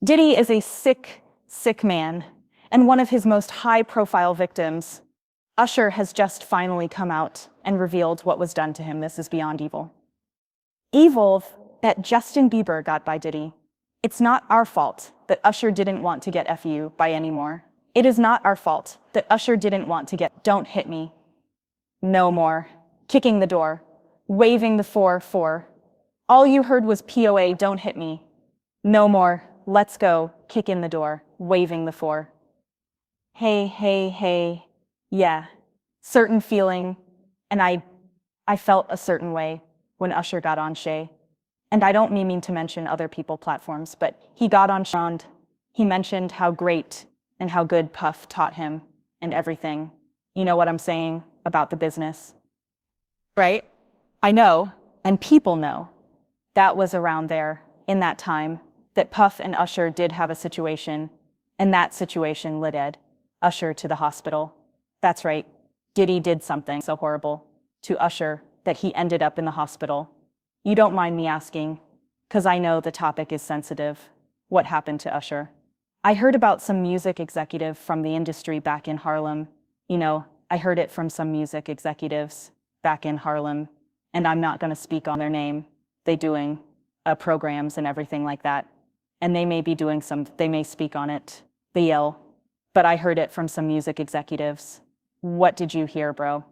Diddy is a sick, sick man, and one of his most high-profile victims. Usher has just finally come out and revealed what was done to him. This is beyond evil. Evil that Justin Bieber got by Diddy. It's not our fault that Usher didn't want to get FU by anymore. It is not our fault that Usher didn't want to get "Don't Hit Me" no more, kicking the door, waving the 4-4. All you heard was POA, "Don't hit me" no more, let's go, kick in the door, waving the 4. Hey, hey, hey, yeah, certain feeling, and I felt a certain way when Usher got on Shay. And I don't mean to mention other people platforms, but he got on Shond. He mentioned how great and how good Puff taught him and everything. You know what I'm saying about the business, right? I know, and people know, that was around there in that time that Puff and Usher did have a situation, and that situation led Usher to the hospital. That's right, Diddy did something so horrible to Usher that he ended up in the hospital. You don't mind me asking, because I know the topic is sensitive. What happened to Usher? I heard about some music executive from the industry back in Harlem. I heard it from some music executives back in Harlem, and I'm not going to speak on their name. They doing programs and everything like that. And they may be doing they may speak on it. They yell. But I heard it from some music executives. What did you hear, bro?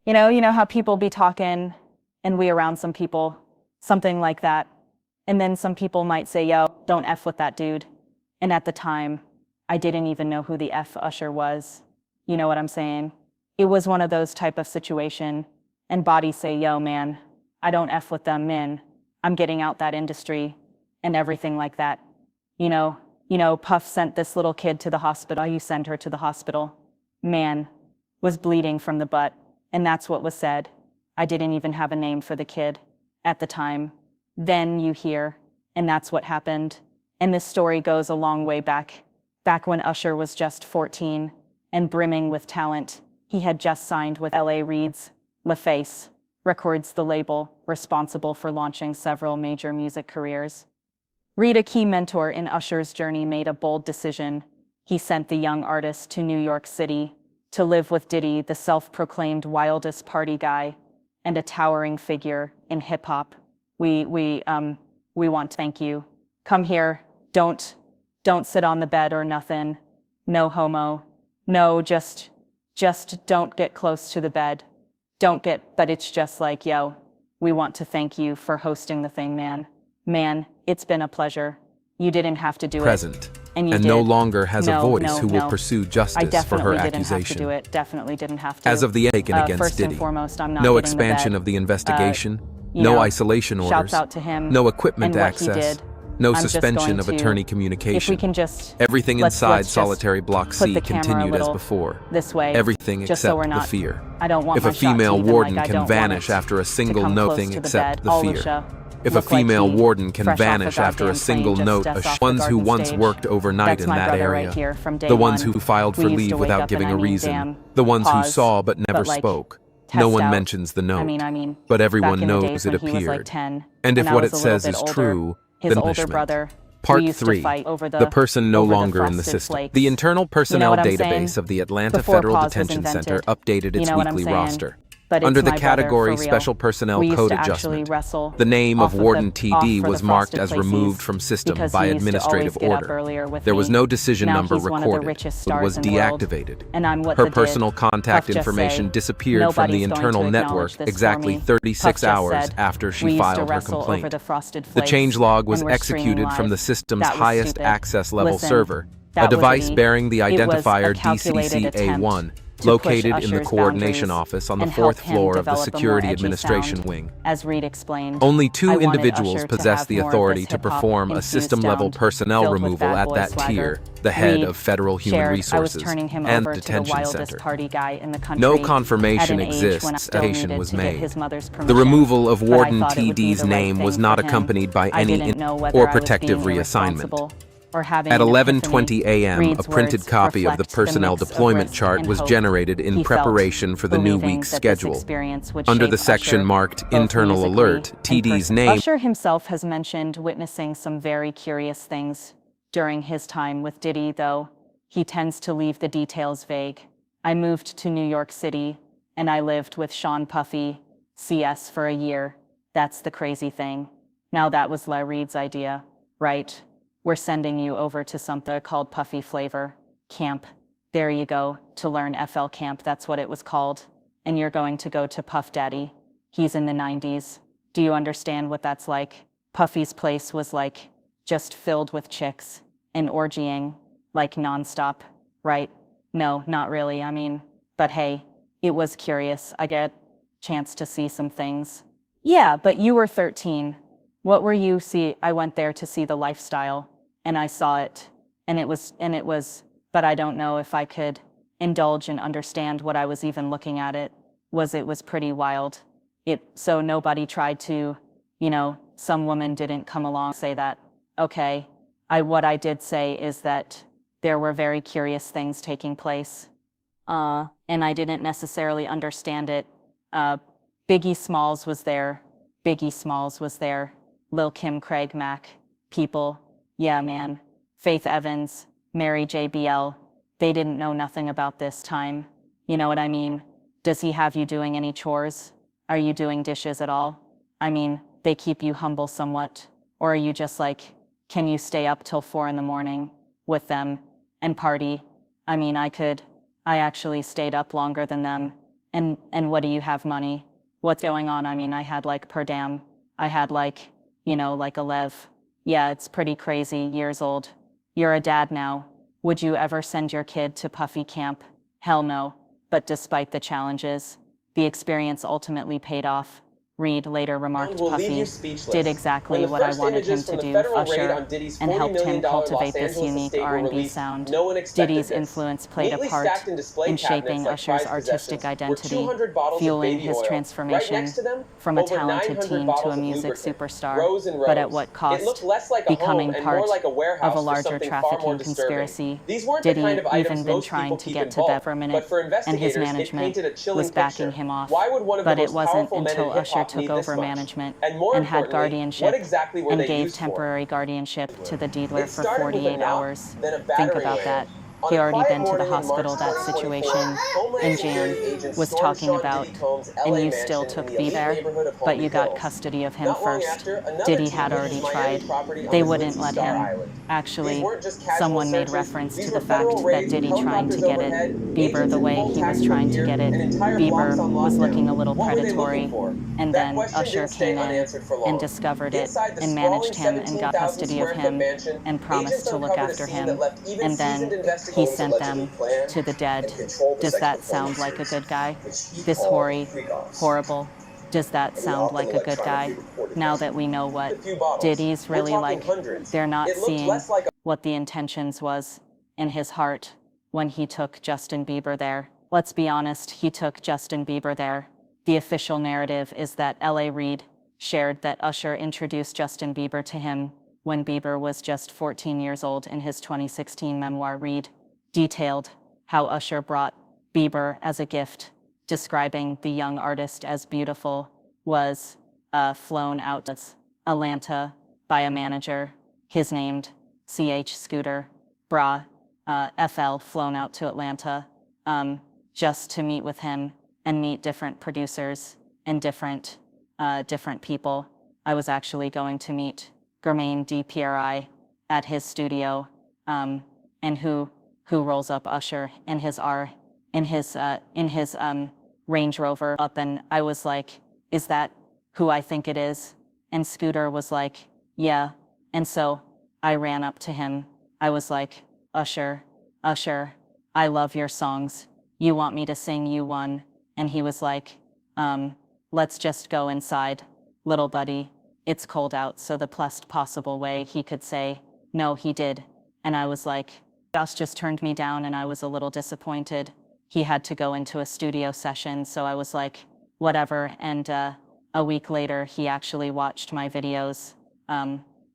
You know how people be talking and we around some people, something like that. And then some people might say, yo, don't F with that dude. And at the time, I didn't even know who the F Usher was. You know what I'm saying? It was one of those type of situation. And bodies say, yo, man, I don't F with them, man. I'm getting out that industry and everything like that. Puff sent this little kid to the hospital. You send her to the hospital. Man was bleeding from the butt. And that's what was said. I didn't even have a name for the kid at the time. Then you hear, and that's what happened. And this story goes a long way back when Usher was just 14 and brimming with talent. He had just signed with LA Reid's LaFace Records, the label responsible for launching several major music careers. Reid, a key mentor in Usher's journey, made a bold decision. He sent the young artist to New York City to live with Diddy, the self-proclaimed wildest party guy and a towering figure in hip-hop. We want to thank you. Come here. Don't sit on the bed or nothing. No homo. No, just don't get close to the bed. But it's just like, yo, we want to thank you for hosting the thing, man. Man, it's been a pleasure. You didn't have to do present. It. And you did. No longer has a voice who will pursue justice for her accusation. Definitely didn't have to. As of the taken against first Diddy, and foremost, I'm not no getting expansion the of the investigation, no isolation orders, shouts out to him no equipment and what access, he did. no I'm just suspension going of to, attorney communication. If we can just everything let's inside just solitary block C continued as before. This way, everything just except so we're not, the fear. I don't want if my a female shot to even, warden like, I can don't vanish want it after a single to come nothing close to except the the bed. fear. Alicia If a looked like female he warden can fresh off the vanish after a goddamn single plane, note, just off the ones who garden once stage. worked overnight That's in my that brother area, right here from day the ones one. who filed We for used to leave wake without up giving and a reason, damn, the ones who pause, saw but never but, like, spoke. test No one out. mentions the note, I mean, but everyone back in the knows days it when he was, like, appeared. 10, And if I what was it a little says bit is older, true, his then older punishment. brother, Part we used 3. to fight over The person no over the longer in the frosted system. flakes. The internal You know personnel what I'm database saying? of the Atlanta Before Federal pause was Detention Center invented. updated You its know what I'm weekly saying? roster. But Under it's the my brother, category for real. Special Personnel We used Code to actually Adjustment, wrestle the name off of Warden off TD for was the marked frosted as flakes removed from system because by he used to administrative always get up order. earlier with There was me. no decision Now number he's one of the recorded. richest It was stars in the world. deactivated. And I'm what Her the did. personal contact Puff just information say, disappeared from the "Nobody's going internal to network acknowledge this for exactly me." 36 Puff just hours said, after "We she used to filed her wrestle over complaint. the frosted The flakes, changelog was and we're streaming executed from live." the system's That was highest stupid. access level Listen, server, that a was device Diddy. bearing the It was a identifier calculated DCCA1, attempt to push located in the Usher's coordination boundaries office on the and help 4th him floor of the develop a more Security edgy Administration sound. Wing. As Reid explained, Only 2 I wanted individuals Usher to possess have the more of authority this to hip-hop perform a infused system-level sound personnel filled with removal bad at boy that swagger. tier, the head Reid of Federal Human shared, Resources I was turning him and over to the Detention wildest Center. party guy in the country. No At confirmation an age when I exists. still Application needed was to get made. his mother's The permission, removal of but I Warden thought it would be TD's the right name was thing not for him. accompanied by I any didn't know whether or I was protective being reassignment. irresponsible or having At an 11:20 epiphany. a.m., a Reid's printed words copy of the reflect personnel mix of deployment risk chart and was hope generated in he felt, preparation for the new believing week's that this schedule. experience would Under shape the section Usher, marked both Internal musically Alert, and TD's personally. name Usher himself has mentioned witnessing some very curious things During his time with Diddy, though, he tends to leave the details vague. I moved to New York City, and I lived with Sean Puffy, CS, for a year. That's the crazy thing. Now that was La Reed's idea, right? We're sending you over to something called Puffy Flavor Camp. There you go, to learn FL Camp, that's what it was called. And you're going to go to Puff Daddy. He's in the 90s. Do you understand what that's like? Puffy's place was like just filled with chicks and orgying, like nonstop, right? No, not really, I mean, but hey, it was curious. I get a chance to see some things. Yeah, but you were 13. What were you see? I went there to see the lifestyle, and I saw it, and it was, but I don't know if I could indulge and understand what I was even looking at. It was pretty wild. So nobody tried to, some woman didn't come along and say that. Okay, what I did say is that there were very curious things taking place, and I didn't necessarily understand it. Biggie Smalls was there. Lil Kim, Craig Mack, people. Yeah, man. Faith Evans, Mary JBL. They didn't know nothing about this time. You know what I mean? Does he have you doing any chores? Are you doing dishes at all? I mean, they keep you humble somewhat. Or are you just like, can you stay up till 4 a.m. with them and party? I mean, I actually stayed up longer than them. And what do you have money? What's going on? I mean, I had like per diem. I had like a lev. Yeah, it's pretty crazy, years old. You're a dad now. Would you ever send your kid to Puffy Camp? Hell no. But despite the challenges, the experience ultimately paid off. Reed later remarked Puffy did exactly what I wanted him to do, Usher, and helped him cultivate this unique R&B sound. Diddy's influence played a part in shaping Usher's artistic identity, fueling his transformation from a talented teen to a music superstar, but at what cost? Becoming part of a larger trafficking conspiracy. Diddy even been trying to get to Bev for a minute, and his management was backing him off, but it wasn't until Usher took over management and had guardianship and gave temporary guardianship to the dealer for 48 hours. Think about that. He already been to the hospital, that situation, and Jan was talking about, and you still took Bieber, but you got custody of him first. Diddy had already tried. They wouldn't let him. Actually, someone made reference to the fact that Diddy trying to get it, Bieber the way he was trying to get it, Bieber was looking a little predatory, and then Usher came in and discovered it and managed him and got custody of him and promised to look after him, and then he sent them to the dead. Does that sound like a good guy? This horrible. Does that sound like a good guy? Now that we know what Diddy's really like, they're not seeing what the intentions was in his heart when he took Justin Bieber there. Let's be honest, he took Justin Bieber there. The official narrative is that L.A. Reid shared that Usher introduced Justin Bieber to him when Bieber was just 14 years old in his 2016 memoir. Reid detailed how Usher brought Bieber as a gift, describing the young artist as beautiful, was flown out to Atlanta by a manager, his named CH Scooter, FL, flown out to Atlanta just to meet with him and meet different producers and different people. I was actually going to meet Germaine DPRI at his studio, and who rolls up Usher in his Range Rover up, and I was like, is that who I think it is? And Scooter was like, yeah. And so I ran up to him. I was like, Usher, I love your songs. You want me to sing you one? And he was like, let's just go inside, little buddy. It's cold out. So the best possible way he could say, no, he did. And I was like, Josh just turned me down, and I was a little disappointed. He had to go into a studio session, so I was like, whatever. And a week later, he actually watched my videos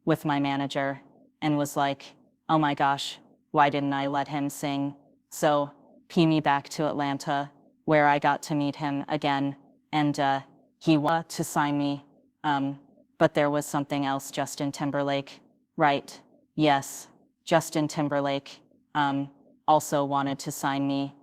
with my manager and was like, oh my gosh, why didn't I let him sing? So pee me back to Atlanta, where I got to meet him again, and he wanted to sign me. But there was something else. Justin Timberlake, right? Yes. Justin Timberlake also wanted to sign me.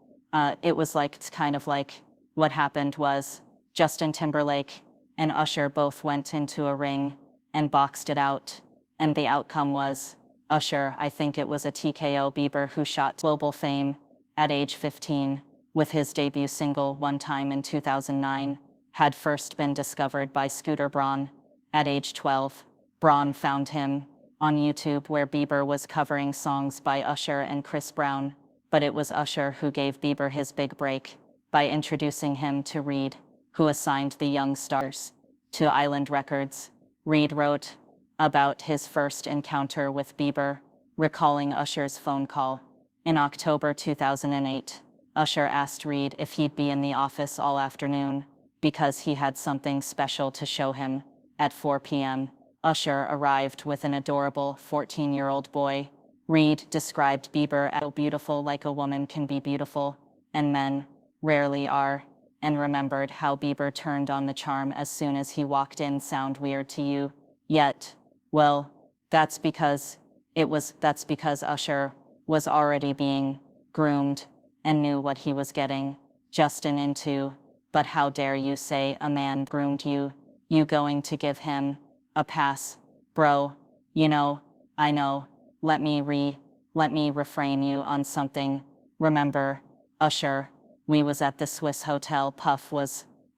It was like, it's kind of like what happened was Justin Timberlake and Usher both went into a ring and boxed it out. And the outcome was Usher, I think it was a TKO. Bieber, who shot global fame at age 15 with his debut single One Time in 2009, had first been discovered by Scooter Braun at age 12. Braun found him on YouTube, where Bieber was covering songs by Usher and Chris Brown, but it was Usher who gave Bieber his big break by introducing him to Reed, who assigned the young stars to Island Records. Reed wrote about his first encounter with Bieber, recalling Usher's phone call. In October 2008, Usher asked Reed if he'd be in the office all afternoon because he had something special to show him. At 4 p.m., Usher arrived with an adorable 14-year-old boy. Reed described Bieber as beautiful, like a woman can be beautiful, and men rarely are, and remembered how Bieber turned on the charm as soon as he walked in. Sound weird to you? Yet, well, that's because Usher was already being groomed and knew what he was getting Justin into. But how dare you say a man groomed you? You going to give him a pass, bro? You know, I know. Let me refrain you on something. Remember, Usher, we was at the Swiss hotel. Puff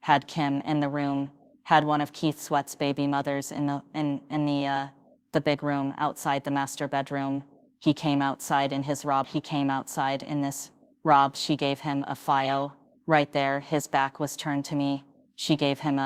had Kim in the room, had one of Keith Sweat's baby mothers in the big room outside the master bedroom. He came outside in his robe. He came outside in this robe. She gave him a file. Right there, his back was turned to me. She gave him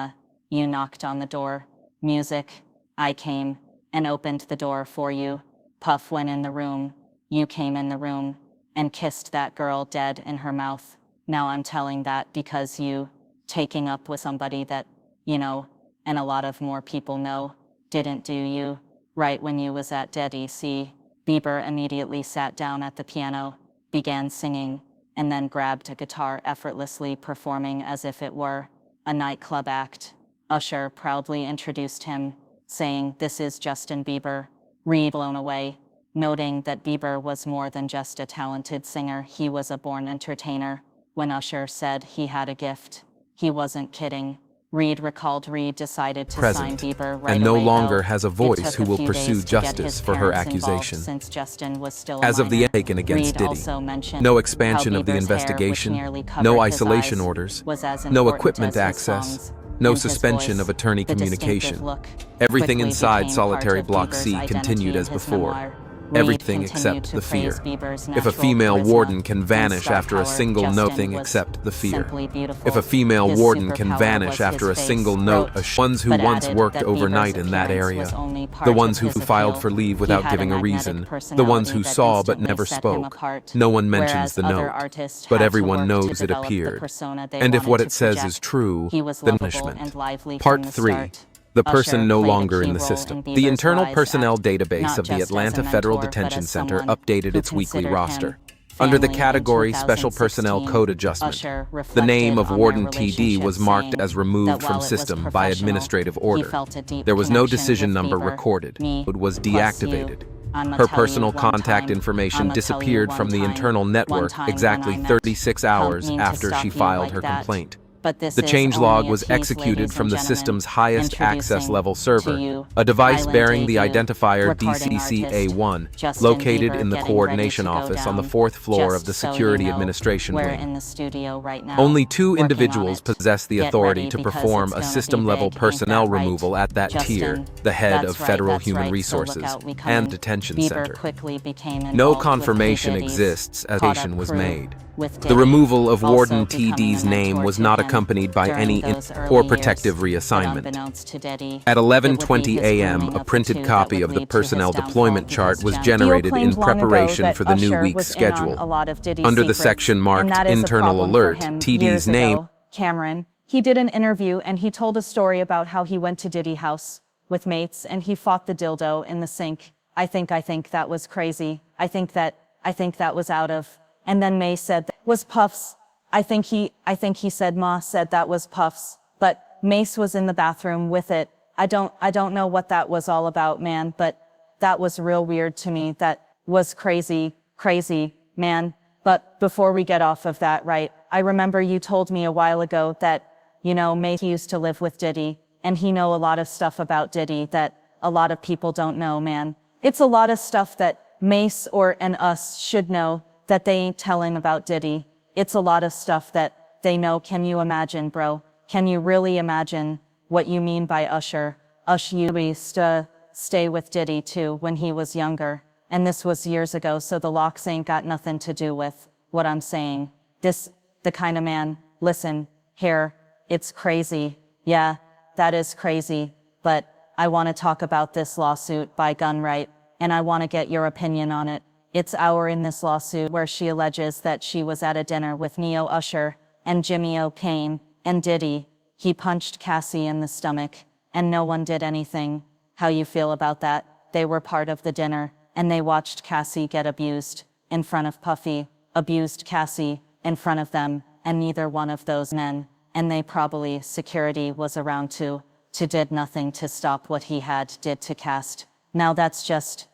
you knocked on the door. Music. I came and opened the door for you. Puff went in the room. You came in the room and kissed that girl dead in her mouth. Now I'm telling that because you taking up with somebody that, you know, and a lot of more people know, didn't do you. Right when you was at Diddy. See, Bieber immediately sat down at the piano, began singing, and then grabbed a guitar, effortlessly performing as if it were a nightclub act. Usher proudly introduced him, saying, "This is Justin Bieber." Reed blown away, noting that Bieber was more than just a talented singer, he was a born entertainer. When Usher said he had a gift, he wasn't kidding. Reed recalled Reed decided to sign Bieber right and no away, longer though. has a It voice took who a will few pursue days to get justice his for her parents involved, accusation. since Justin was still As a of the minor. taken against Reed Diddy, also mentioned no expansion how of the Bieber's hair, which investigation, nearly covered no his isolation eyes, orders, was as no important equipment as his access, songs no and his suspension voice. of attorney The distinctive communication. look Everything quickly inside became solitary part of block Bieber's C identity continued in as his before. memoir. Everything Reed continued except to the praise fear. Bieber's If a natural female charisma warden can and vanish star after a power, single Justin nothing was except the fear. simply beautiful. If a female His warden can superpower vanish was after a his single face, note, wrote, ones who but once added worked that overnight Bieber's in that appearance area, was only part the of ones who his filed appeal. for leave He without had giving a magnetic reason, the personality ones who that saw but instantly never set him spoke. apart, No one mentions whereas the other note, artists but had to everyone work knows to it develop the appeared. persona they And if wanted what to it says project. is true, He was the lovable punishment. and lively Part from the 3. start. The Usher person no played a longer key in the role system. in The Bieber's internal rise personnel act, database not of the just as a Atlanta Federal mentor, but Detention as Center someone updated who its weekly considered roster. him Under the family. In category Special 2016, Personnel Code Adjustment, Usher the name reflected of on Warden their TD was relationship, marked saying as removed that from while it was system by professional, administrative he order. felt a deep There was no connection decision with number Bieber. recorded. Me, It was plus you. deactivated. I'ma Her tell you personal one contact time. information I'ma tell you disappeared one from the time. internal One network time when exactly I meant, 36 "Don't hours mean to after stalk she you filed like her that." complaint. But this The is changelog only a was tease, executed ladies from and the gentlemen. system's highest access Introducing level to server, you a device Island bearing the debut identifier recording artist DCCA1, Justin located Bieber in the getting coordination ready to go office on the down. 4th floor Just of the so Security you know, Administration we're Wing. in the studio right now. Only 2 working on individuals it. possess the Get authority ready to because perform it's a gonna be system-level big, ain't personnel that right? removal at that tier, Justin, the head that's of right, Federal that's Human right. So Resources look out, we and coming. Detention Bieber Center. quickly became No involved with confirmation P. Diddy's exists as caught-up station was crew made. with The Diddy, removal of also Warden becoming TD's a name mentor was to not him accompanied by during any those or early protective years, but reassignment. unbeknownst to Diddy, At it would be 11:20 his a.m., grooming a of the printed two copy that of would the lead to his personnel downfall deployment chart because was Jen generated in claimed long ago preparation that for the new Usher week's was in on schedule. a lot of Diddy's Under the secrets, section marked and that is a Internal problem for Alert, him. TD's Years name. ago, Cameron, he did an interview and he told a story about how he went to Diddy house with mates and he fought the dildo in the sink. I think that was crazy. I think that was out of. And then May said that was Puffs. I think he said Ma said that was Puffs, but Mace was in the bathroom with it. I don't know what that was all about, man, but that was real weird to me. That was crazy, crazy, man. But before we get off of that, right, I remember you told me a while ago that, Mace used to live with Diddy, and he know a lot of stuff about Diddy that a lot of people don't know, man. It's a lot of stuff that Mace and us should know that they ain't telling about Diddy. It's a lot of stuff that they know. Can you imagine, bro? Can you really imagine what you mean by Usher? Usher used to stay with Diddy too when he was younger. And this was years ago, so the locks ain't got nothing to do with what I'm saying. This, the kind of man, listen, here, it's crazy. Yeah, that is crazy. But I want to talk about this lawsuit by Gunright, and I want to get your opinion on it. It's in this lawsuit where she alleges that she was at a dinner with Neo Usher and Jimmy O'Kane and Diddy. He punched Cassie in the stomach, and no one did anything. How you feel about that? They were part of the dinner, and they watched Cassie get abused in front of Puffy, abused Cassie in front of them, and neither one of those men, and they probably, security was around to did nothing to stop what he did to Cast. Now that's just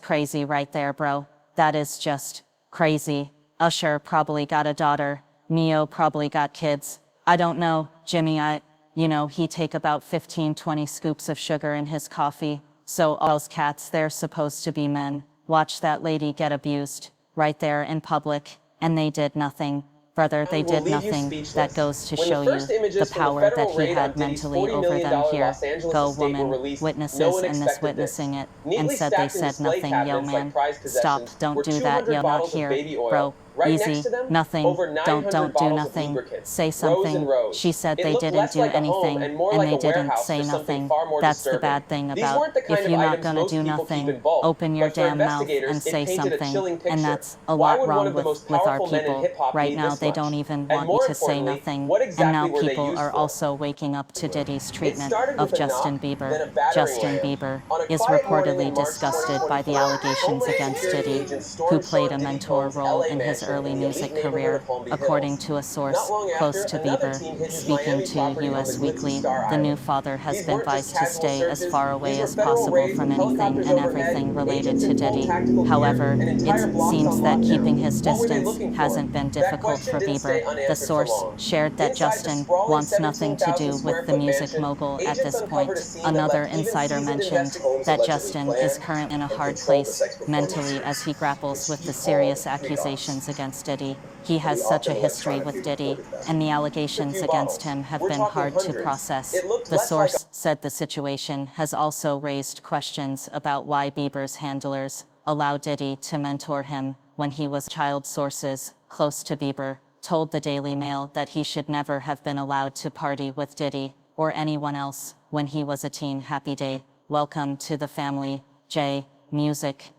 crazy right there, bro. That is just crazy. Usher probably got a daughter. Neo probably got kids. I don't know, Jimmy, he take about 15-20 scoops of sugar in his coffee. So all those cats, they're supposed to be men. Watch that lady get abused right there in public, and they did nothing. Brother, they did nothing. That goes to show you the power that he had mentally over them. Here, go woman, witnesses and this witnessing it, and said they said nothing. Yo man, stop, don't do that. Yo, not here, bro. Easy, nothing, don't do nothing, say something. She said they didn't do anything, and they didn't say nothing. That's the bad thing about, if you're not gonna do nothing, open your damn mouth and say something, and that's a lot wrong with our people. Right now, they don't even want you to say nothing, and now people are also waking up to Diddy's treatment of Justin Bieber. Justin Bieber is reportedly disgusted by the allegations against Diddy, who played a mentor role in his early music career, according to a source close to Bieber. Speaking to US Weekly, the new father has been advised to stay as far away as possible from anything and everything related to Diddy. However, it seems that keeping his distance hasn't been difficult for Bieber. The source shared that Justin wants nothing to do with the music mogul at this point. Another insider mentioned that Justin is currently in a hard place mentally as he grapples with the serious accusations against Diddy. He has such a history with Diddy, and the allegations against him have been hard to process. The source said the situation has also raised questions about why Bieber's handlers allowed Diddy to mentor him when he was a child. Sources close to Bieber told the Daily Mail that he should never have been allowed to party with Diddy or anyone else when he was a teen. Happy day. Welcome to the family. J. Music.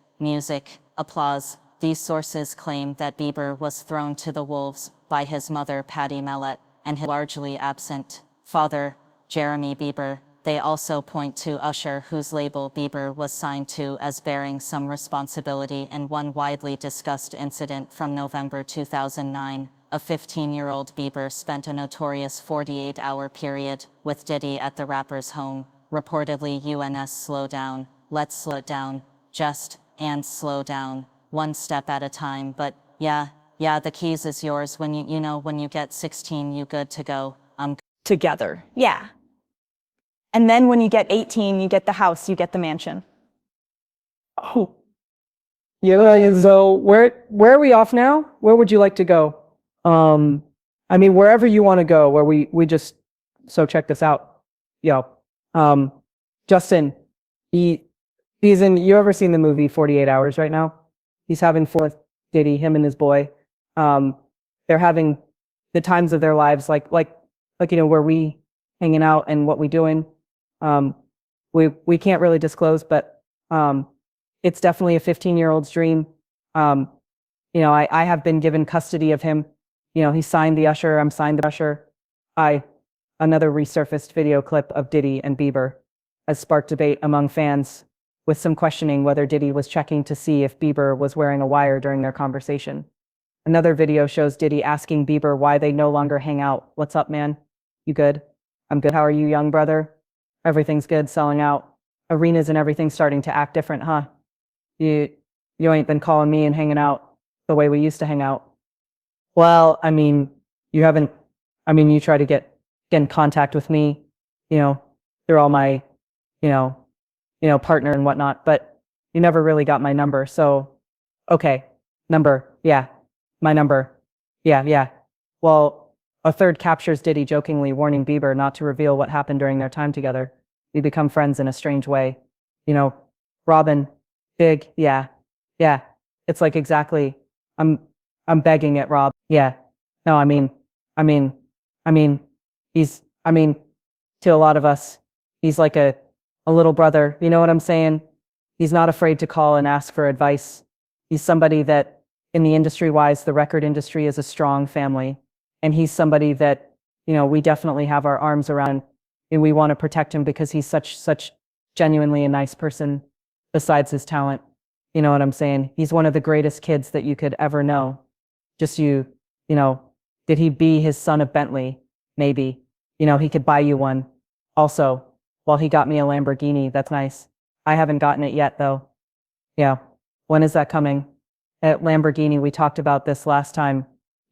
Applause. These sources claim that Bieber was thrown to the wolves by his mother Patty Mellett and his largely absent father, Jeremy Bieber. They also point to Usher, whose label Bieber was signed to, as bearing some responsibility in one widely discussed incident from November 2009. A 15-year-old Bieber spent a notorious 48-hour period with Diddy at the rapper's home. Reportedly, UNS slow down. Let's slow it down. And slow down. One step at a time. But yeah, the keys is yours. When when you get 16, you good to go. Together. Yeah. And then when you get 18, you get the house, you get the mansion. Oh. Yeah, so where are we off now? Where would you like to go? I mean, wherever you want to go, where we just, so check this out. Yo, Justin, he's in, you ever seen the movie 48 Hours right now? He's having fun with Diddy, him and his boy. They're having the times of their lives, like where we hanging out and what we doing. We can't really disclose, but it's definitely a 15-year-old's dream. I have been given custody of him. He signed the Usher, I'm signed the Usher. Another resurfaced video clip of Diddy and Bieber has sparked debate among fans, with some questioning whether Diddy was checking to see if Bieber was wearing a wire during their conversation. Another video shows Diddy asking Bieber why they no longer hang out. What's up, man? You good? I'm good. How are you, young brother? Everything's good, selling out. Arenas and everything starting to act different, huh? You you ain't been calling me and hanging out the way we used to hang out. Well, I mean, you haven't, you try to get in contact with me, through all my, you know, partner and whatnot, but you never really got my number. So, okay, number, yeah, my number, yeah. Well, a third captures Diddy jokingly warning Bieber not to reveal what happened during their time together. We become friends in a strange way. Robin, big, yeah. It's like exactly, I'm begging it, Rob. Yeah. No, I mean, he's, to a lot of us, he's like a little brother. You know what I'm saying? He's not afraid to call and ask for advice. He's somebody that, in the industry-wise, the record industry is a strong family. And he's somebody that, we definitely have our arms around, and we want to protect him because he's such genuinely a nice person besides his talent. You know what I'm saying? He's one of the greatest kids that you could ever know. Just did he be his son of Bentley? Maybe. He could buy you one. Also, well, he got me a Lamborghini. That's nice. I haven't gotten it yet, though. Yeah. When is that coming? At Lamborghini, we talked about this last time.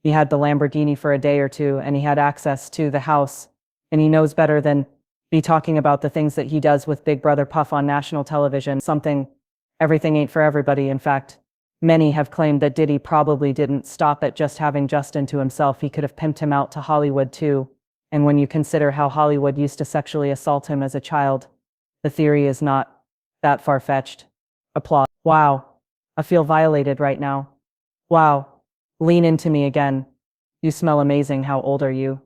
He had the Lamborghini for a day or two, and he had access to the house. And he knows better than be talking about the things that he does with Big Brother Puff on national television. Everything ain't for everybody. In fact, many have claimed that Diddy probably didn't stop at just having Justin to himself. He could have pimped him out to Hollywood too. And when you consider how Hollywood used to sexually assault him as a child, the theory is not that far-fetched. Applause. Wow. I feel violated right now. Wow. Lean into me again. You smell amazing. How old are you?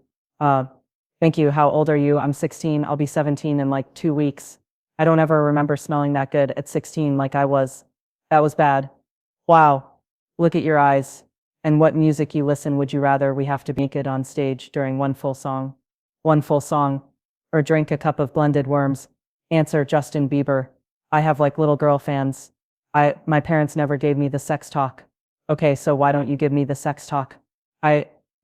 Thank you. How old are you? I'm 16. I'll be 17 in like 2 weeks. I don't ever remember smelling that good at 16 like I was. That was bad. Wow. Look at your eyes. And what music you listen would you rather? We have to make it on stage during one full song, or drink a cup of blended worms. Answer: Justin Bieber. I have like little girl fans. My parents never gave me the sex talk. Okay, so why don't you give me the sex talk?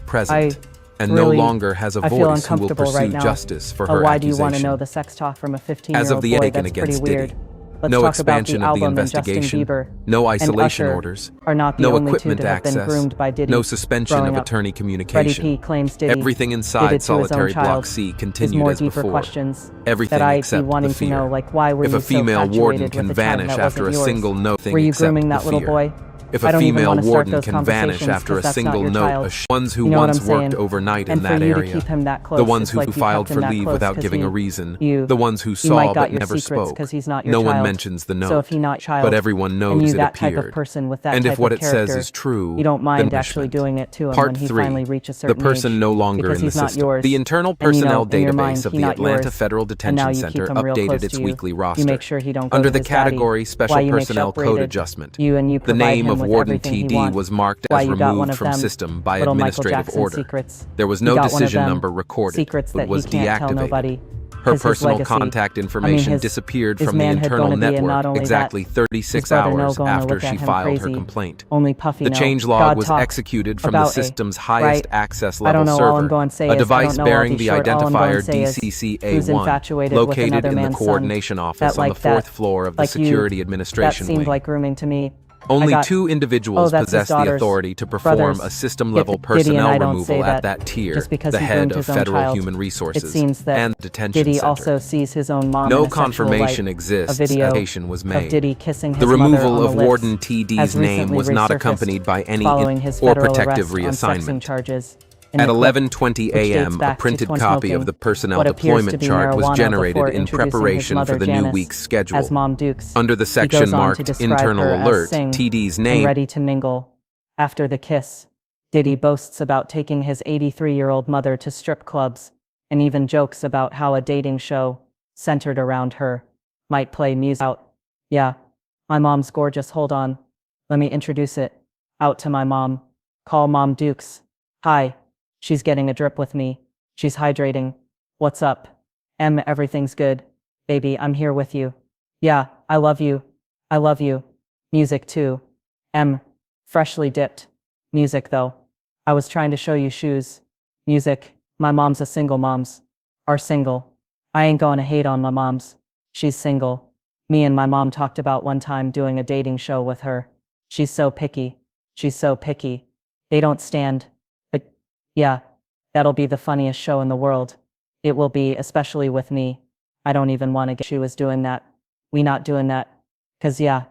Present. And really, no longer has a I feel voice who will uncomfortable pursue right now. justice for her Why do you want to accusation. know the sex talk from a 15-year-old As of the boy? Aiken That's pretty against weird. Diddy, Let's no talk expansion about of the album and Justin investigation, Bieber no and isolation Usher orders, are not the no only two equipment to have been access, groomed by Diddy. no suspension growing of up. attorney Freddie communication. P claims Diddy Everything did inside it to his own solitary child. block C There's continued more as deeper before. questions Everything that I'd be except wanting the to fear. know, like why were If you a female so warden infatuated can with a child vanish that after a wasn't yours? single note, Were you except grooming the that little fear. boy? If I a don't even female want to start warden those can vanish conversations after a 'cause that's not single your note, child. ones who You know what once I'm worked saying? overnight And in for that you to area, keep him that close, the ones it's who like you filed kept him for that leave close without 'cause giving he- a reason, you- the ones who you saw might but got your never secrets spoke. 'cause he's not your No one child. mentions the note, So if he's not child, but everyone and knows you it that type appeared. of person with that And type if what of it says character, is true, you don't mind then actually punishment. doing it to him Part when he 3. finally reaches a The certain person age, no longer because in the he's not system. yours. The internal And, you know, personnel in your mind, database of he the not Atlanta yours. Federal And now Detention you Center keep him real updated close its to you. weekly You roster. make sure he don't go Under to the his daddy. category Why Special you make Personnel Code separated. Adjustment, You the provide name him of with Warden everything he TD wants. was marked Why as you got one removed of from them system by little Michael administrative Jackson order. secrets. There was You no got one of decision them number recorded, secrets but that was he can't tell deactivated. nobody. Her 'Cause his personal legacy. contact information his- disappeared his from the manhood internal gonna be, and network not only exactly that, 36 his brother no hours gonna after look at she him filed her crazy. complaint. Only Puffy The know. changelog God was talk executed from the about system's it, highest right? access I level don't know, server, all I'm going to say a is, I device don't know, I'll bearing be the short. All I'm going identifier to say is, who's DCCA1, infatuated with located another in the man's son? coordination office That on the like that, 4th floor of the like you, Security Administration that seemed Wing. like grooming to me. Only I got- 2 individuals that's his possess the daughter's authority to perform brothers. a system-level Yet Diddy and I personnel don't say removal at that that tier, just because the he head groomed of his own Federal child. Human It Resources seems that and Detention Diddy Center. also sees his own mom No in a sexual confirmation light. exists A video that allegation was of made. Diddy kissing his The mother removal on the of lips Warden has TD's name recently was not resurfaced accompanied by any following his or federal protective arrest on sexting reassignment. charges. In At the clip, 11:20 which dates a.m., a back to printed 20 copy smoking of the personnel what appears to deployment be chart was marijuana generated before in introducing his preparation mother, for the new Janice, week's schedule. as Mom Dukes. Under the He section goes on to marked describe Internal her as Alert, sing TD's and name ready to mingle. After the kiss, Diddy boasts about taking his 83-year-old mother to strip clubs, and even jokes about how a dating show centered around her might play music out. Yeah, my mom's gorgeous. Hold on. Let me introduce it. Out to my mom. Call Mom Dukes. Hi. She's getting a drip with me. She's hydrating. What's up? Everything's good. Baby, I'm here with you. Yeah, I love you. I love you. Music too. Freshly dipped. Music though. I was trying to show you shoes. Music. My mom's a single. Moms are single. I ain't gonna hate on my mom's. She's single. Me and my mom talked about one time doing a dating show with her. She's so picky. She's so picky. They don't stand. But yeah, that'll be the funniest show in the world. It will be, especially with me. I don't even want to get she was doing that. We not doing that. 'Cause yeah,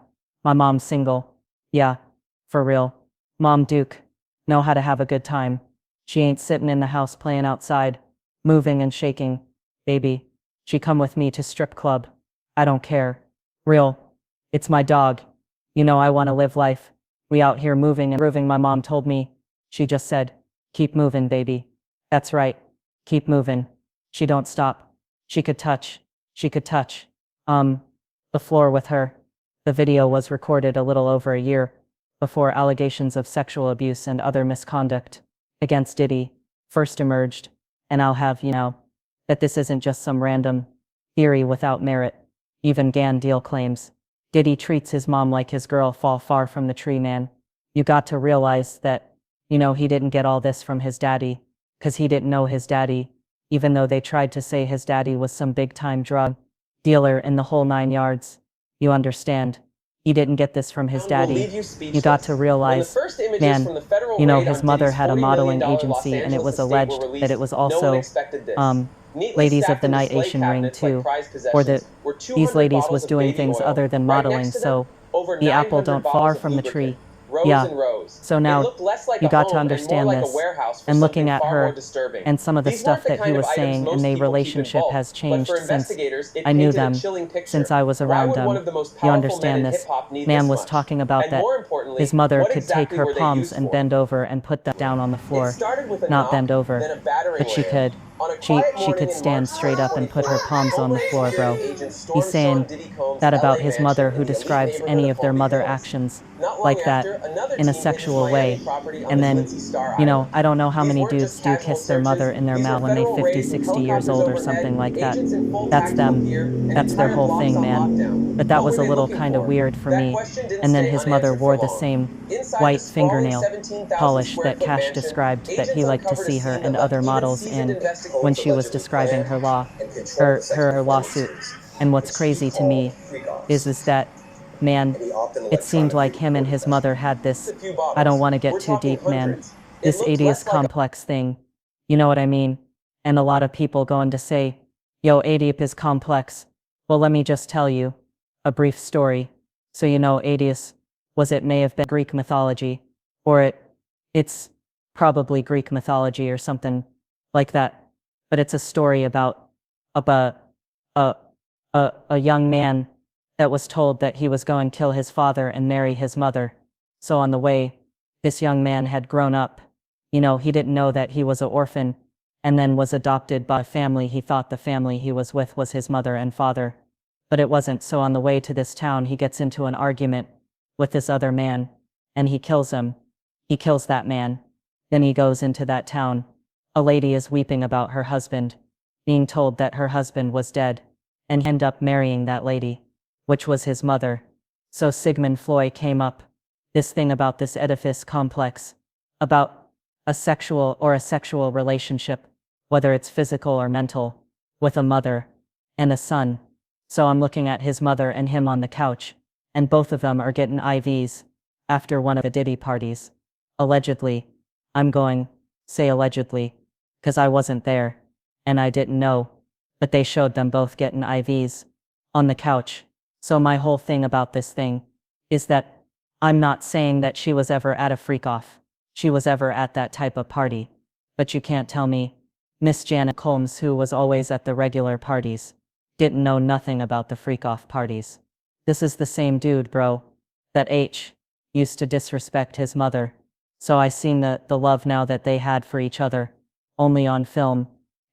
my mom's single. Yeah, for real. Mom Duke. Know how to have a good time. She ain't sitting in the house playing outside, moving and shaking. Baby, she come with me to strip club. I don't care. Real. It's my dog. You know I want to live life. We out here moving and grooving. My mom told me. She just said, keep moving, baby. That's right. Keep moving. She don't stop. She could touch. She could touch. The floor with her. The video was recorded a little over a year before allegations of sexual abuse and other misconduct against Diddy first emerged. And I'll have you know that this isn't just some random theory without merit. Even Gan Deal claims Diddy treats his mom like his girl. Fall far from the tree, man. You got to realize that, he didn't get all this from his daddy, 'cause he didn't know his daddy, even though they tried to say his daddy was some big-time drug dealer in the whole 9 yards. You understand? He didn't get this from his daddy. You got to realize, man, his mother had a modeling agency, and it was alleged that it was also, ladies of the night Asian ring too, or that these ladies was doing things other than modeling, so the apple don't fall from the tree. Yeah, so now you got to understand this, and looking at her and some of the stuff that he was saying, and their relationship has changed since I knew them, since I was around them. You understand this? Man was talking about that his mother could take her palms and bend over and put them down on the floor. Not bend over, but she could. She could stand straight up and put her palms on the floor, bro. He's saying that about his mother, who describes any of their mother actions like that in a sexual way. And then, I don't know how many dudes do kiss their mother in their mouth when they 50, 60 years old or something like that. That's them. That's their whole thing, man. But that was a little kind of weird for me. And then his mother wore the same white fingernail polish that Cash described that he liked to see her and other models in when she was describing her lawsuit. And what's crazy to me is that, man, it seemed like him and his mother had this, I don't want to get too deep, man, this Oedipus complex thing. You know what I mean? And a lot of people going to say, yo, Oedipus complex. Well, let me just tell you a brief story. So Oedipus, it may have been Greek mythology, or it's probably Greek mythology or something like that. But it's a story about a young man that was told that he was going to kill his father and marry his mother. So on the way, this young man had grown up. He didn't know that he was an orphan, and then was adopted by a family. He thought the family he was with was his mother and father, but it wasn't. So on the way to this town, he gets into an argument with this other man, and he kills him. He kills that man. Then he goes into that town. A lady is weeping about her husband, being told that her husband was dead, and he ended up marrying that lady, which was his mother. So Sigmund Freud came up this thing about this Oedipus complex, about a sexual relationship, whether it's physical or mental, with a mother and a son. So I'm looking at his mother and him on the couch, and both of them are getting IVs after one of the Diddy parties. Allegedly. I'm going, say allegedly, because I wasn't there, and I didn't know, but they showed them both getting IVs on the couch. So my whole thing about this thing is that I'm not saying that she was ever at a freak-off. She was ever at that type of party. But you can't tell me Miss Janet Combs, who was always at the regular parties, didn't know nothing about the freak-off parties. This is the same dude, bro, that H used to disrespect his mother. So I seen the love now that they had for each other, only on film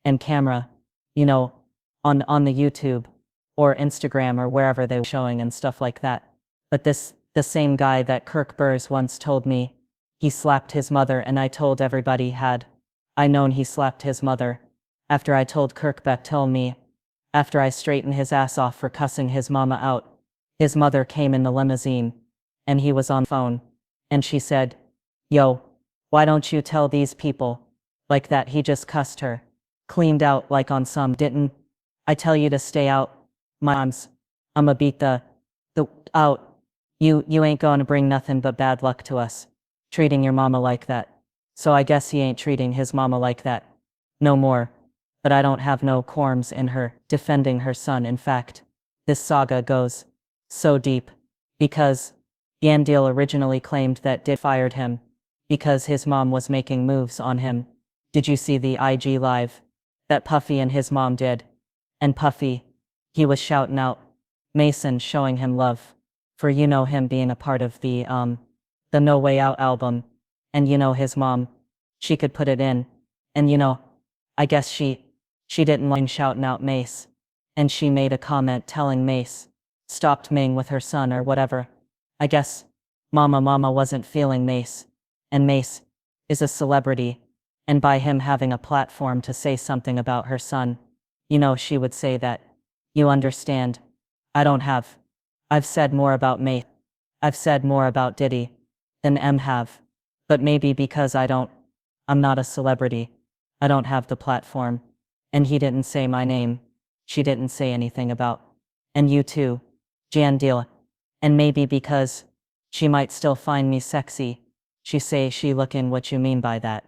and camera, on the YouTube or Instagram or wherever they were showing and stuff like that. But the same guy that Kirk Burrs once told me he slapped his mother, and I told everybody had I known he slapped his mother. After I told Kirk Beck told me, after I straightened his ass off for cussing his mama out, his mother came in the limousine, and he was on phone, and she said, yo, why don't you tell these people like that he just cussed her, cleaned out like on some didn't I tell you to stay out, moms, I'ma beat the out, You ain't gonna bring nothing but bad luck to us, treating your mama like that. So I guess he ain't treating his mama like that. No more. But I don't have no qualms in her defending her son. In fact, this saga goes so deep because Yandil originally claimed that Diddy fired him because his mom was making moves on him. Did you see the IG live that Puffy and his mom did? And Puffy, he was shouting out Mason, showing him love for, you know, him being a part of the No Way Out album. And you know, his mom, she could put it in. And you know, I guess she didn't like shouting out Mace. And she made a comment telling Mace, stopped Ming with her son or whatever. I guess Mama wasn't feeling Mace. And Mace is a celebrity. And by him having a platform to say something about her son, you know, she would say that, you understand, I've said more about Mace. I've said more about Diddy than M have. But maybe because I'm not a celebrity. I don't have the platform. And he didn't say my name. She didn't say anything about. And you too, Jan Deal. And maybe because she might still find me sexy. She say she looking what you mean by that.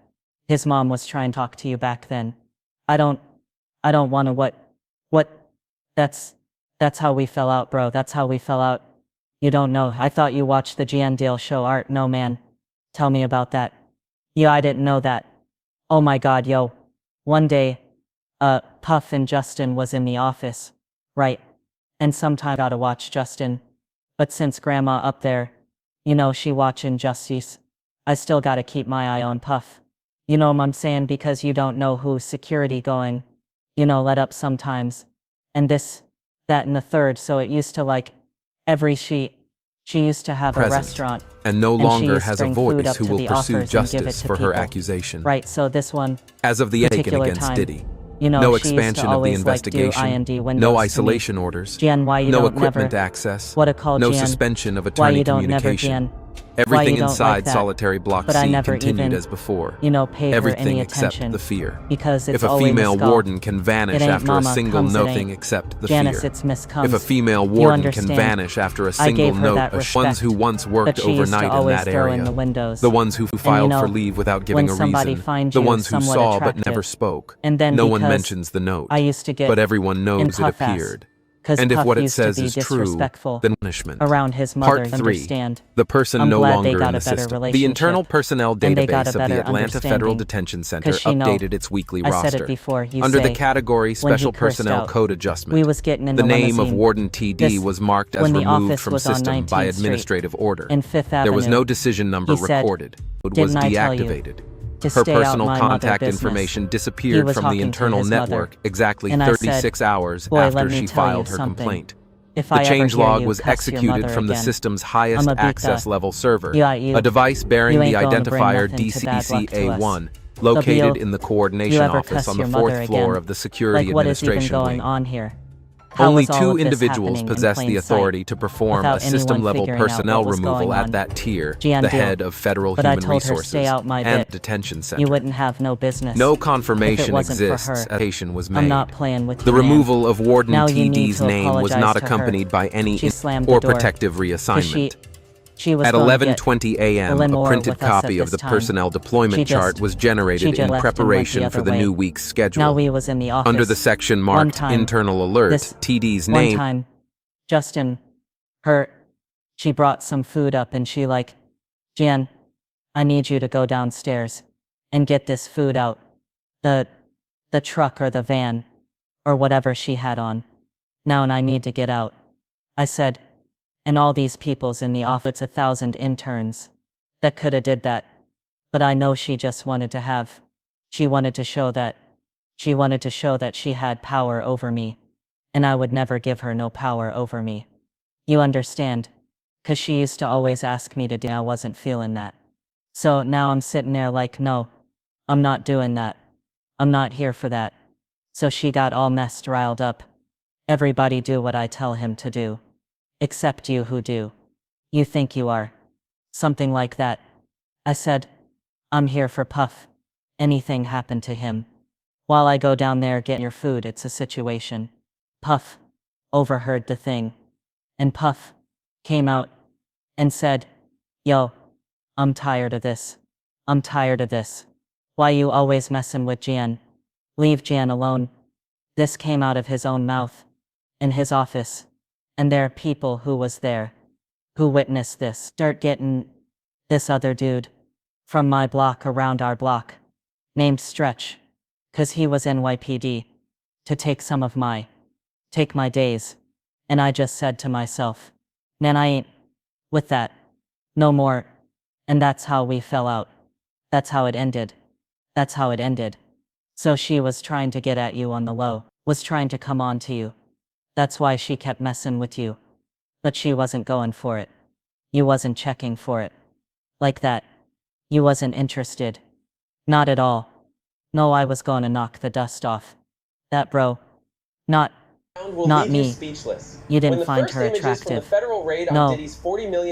His mom was trying to talk to you back then. I don't wanna what, that's how we fell out, bro. That's how we fell out. You don't know. I thought you watched the Jan Deal show Art. No, man. Tell me about that. Yeah, I didn't know that. Oh my God, yo. One day, Puff and Justin was in the office, right? And sometime I gotta watch Justin. But since grandma up there, you know, she watching Justice, I still gotta keep my eye on Puff. You know what I'm saying? Because you don't know who's security going, you know, let up sometimes. And this, that, and the third. So it used to like every she used to have a restaurant. And no she longer used to has a bring food voice up who to will the pursue offers and give it justice to for her people. accusation. Right, so this one, As of the editing particular against time, Diddy, you know, no she used to expansion of the always, like, do investigation, IND windows no to me. isolation orders, Jan, why you no don't equipment never, access, what a call, no Jan, suspension of why attorney you don't never, communication. Jan, Everything why you don't inside like that? solitary block But I C never continued even, as before. you know, paid her Everything any except attention, the fear. because it's If a always female Miss Gall. warden can vanish It ain't after a mama single comes, it nothing ain't. except the Janice, fear. it's Miss Comes. If a female You warden can understand. vanish after a I single gave her note, that the respect, ones who once worked but she used to overnight in always that throw in area, the windows. the ones who And you filed know, for leave without giving when a somebody reason, finds the you ones who somewhat saw but attractive, never spoke. and then No one because mentions the note, I used to get but everyone in knows it Puff ass, appeared. 'cause And if Puff what it used to says be is true, disrespectful then punishment. around his mother. Part 3. Understand? The person I'm no glad longer they got in a the better system. The relationship, internal personnel and they got database a of the better Atlanta Federal understanding, Detention Center 'cause she know, updated its weekly I roster. said it before, you Under the say, category when he Special cursed Personnel out, Code Adjustment, we was getting in the the name of limousine. Warden TD This, was marked as when the removed office from was on system by 19th Street administrative order. and Fifth There was Avenue. no decision number He said, recorded. It was "Didn't I tell you deactivated. to Her stay out personal my mother contact business?" information He disappeared was from the talking to internal his mother. network exactly And I said, 36 hours "Boy, after let me she tell you filed her something. complaint. If The I ever hear changelog you was cuss your executed mother from the again, system's highest I'ma beat access the- level server, you a device bearing you the ain't gonna bring identifier nothing to bad luck to us. DCCA1, But located you- in the you coordination ever office cuss on the your 4th mother floor again? of the Security Like, what is even Administration going Wing. on here? How Only was all 2 of this individuals happening in possess plain the sight, authority to perform without a anyone system-level figuring out personnel what was removal going at on? that tier, Gian the deal. head of Federal But I Human told her, Resources "Stay out my and bit. Detention Center. You wouldn't have no business. No if it confirmation wasn't for exists. her. Application was made. I'm not playing with The you, man. removal of Warden Now you need TD's to name was apologize not to her. accompanied by any She slammed the or door, protective 'cause reassignment. she was At gonna 11:20 get a.m., a a limo printed with us copy at of the this time. personnel deployment She just- chart was she generated just in left and went preparation the for other the new way. week's schedule. Now we was in the office. Under the section One marked time, Internal Alert, this TD's one name time, Justin, she brought some food up and she like, "Jan, I need you to go downstairs and get this food out. The truck or the van or whatever she had on. Now and I need to get out." I said, "And all these people's in the office, 1,000 interns that coulda did that." But I know she just wanted to show that she had power over me. And I would never give her no power over me. You understand? 'Cause she used to always ask me to do, I wasn't feeling that. So now I'm sitting there like, no, I'm not doing that. I'm not here for that. So she got all messed riled up. Everybody do what I tell him to do. Except you who do. You think you are. Something like that. I said, "I'm here for Puff. Anything happened to him. While I go down there get your food, it's a situation." Puff overheard the thing. And Puff came out and said, "Yo, I'm tired of this. I'm tired of this. Why you always messin' with Jan? Leave Jan alone." This came out of his own mouth, in his office, and there are people who was there, who witnessed this. Start getting this other dude, from my block around our block, named Stretch, 'cause he was NYPD, to take my days, and I just said to myself, man, I ain't with that, no more, and that's how we fell out. That's how it ended. That's how it ended. So she was trying to get at you on the low, was trying to come on to you. That's why she kept messing with you. But she wasn't going for it. You wasn't checking for it. Like that. You wasn't interested. Not at all. No, I was gonna knock the dust off. That bro. Not me. You didn't find her attractive. No,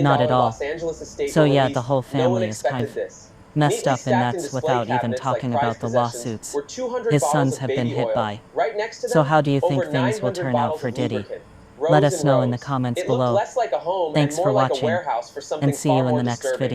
not at all. So yeah, the whole family is kind of messed up, and that's without even talking about the lawsuits his sons have been hit by. So how do you think things will turn out for Diddy? Let us know in the comments below. Thanks for watching, and see you in the next video.